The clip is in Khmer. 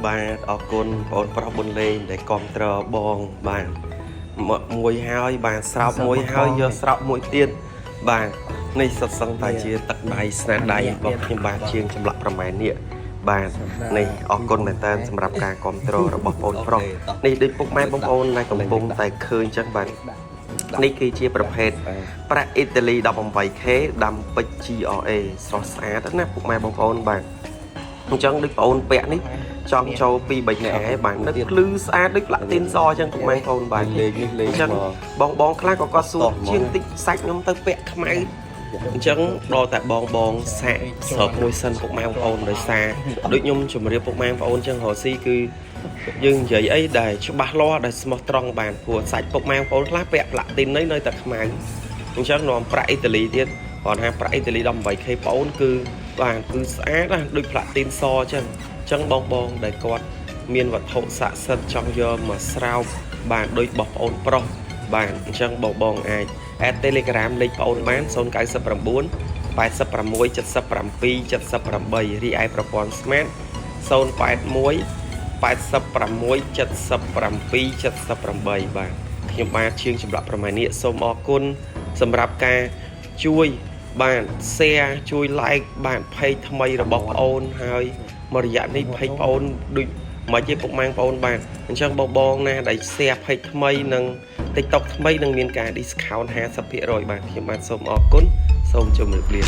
បាទអរគុណបងប្រុសបុនលេងដែលគ្រប់ត្របងបាទមួយហើយបាទស្រោបមួយហើយយកស្រោបមួយទៀតបាទនេះសុទ្ធសឹងតែជាទឹកដៃស្នាដៃរបស់ខ្ញុំបាទជាងចម្លាក់ប្រម៉ែននេះបាទនេះអរគុណមែនតើសម្រាប់ការគ្រប់ត្ររបស់បងប្រុសនេះដូចពុកម៉ែបងប្អូនដែលកំពុងតែឃើញចឹងបាទនេះគឺជាប្រភេទប្រាក់អ៊ីតាលី 18K ដាំពេជ្រ GRA ស្រស់ស្អាតណាពុកម៉ែបងប្អូនបាទអញ្ចឹងដូចបងអូនពាក់នេះចង់ចូលពី3នាក់ឯងបាទនឹកភ្លឺស្អាតដូចផ្លាក់ទីនសអញ្ចឹងពុកម៉ែបងប្អូនបាទលេងនេះលេងអញ្ចឹងបងខ្លះក៏គាត់សួរជាងតិចសាច់ខ្ញុំទៅពាក់ខ្មៅអញ្ចឹងដល់តែបងសាកស្របមួយសិនពុកម៉ែបងប្អូនដោយសារដូចខ្ញុំជម្រាបពុកម៉ែបងប្អូនអញ្ចឹងរកស៊ីគឺយើងនិយាយអីដែលច្បាស់លាស់ដែលស្មោះត្រង់បានព្រោះសាច់ពុកម៉ែបងប្អូនខ្លះពាក់ផ្លាក់ទីននៅតែខ្មៅអញ្ចឹងនាំប្រាក់អ៊ីតាលីទៀតគាត់ថាប្រាក់អ៊ីតាលី 18K បងប្អូនគឺបាទគឺស្អាតណាស់ដូចផ្លាក់ទីនសអញ្ចឹងបងដែលគាត់មានវត្ថុស័ក្តិសិទ្ធិចង់យកមកស្រោបបាទដូចបងប្អូនប្រុសបាទអញ្ចឹងបងអាច add Telegram លេខបងអូនបាន099 86 77 78រីឯប្រព័ន្ធ Smart 081 86 77 78បាទខ្ញុំបាទជាងចម្លាក់ប្រមាណនេះសូមអរគុណសម្រាប់ការជួយបាទ share ជួយ like បាទ page ថ្មីរបស់បងអូនហើយមករយៈនេះ page បងអូនដូចមិនទេពុកម៉ែបងប្អូនបាទអញ្ចឹងបងណាដែល share page ថ្មីនិង TikTok ថ្មីនឹងមានការ discount 50% បាទខ្ញុំបាទសូមអរគុណសូមជម្រាបលា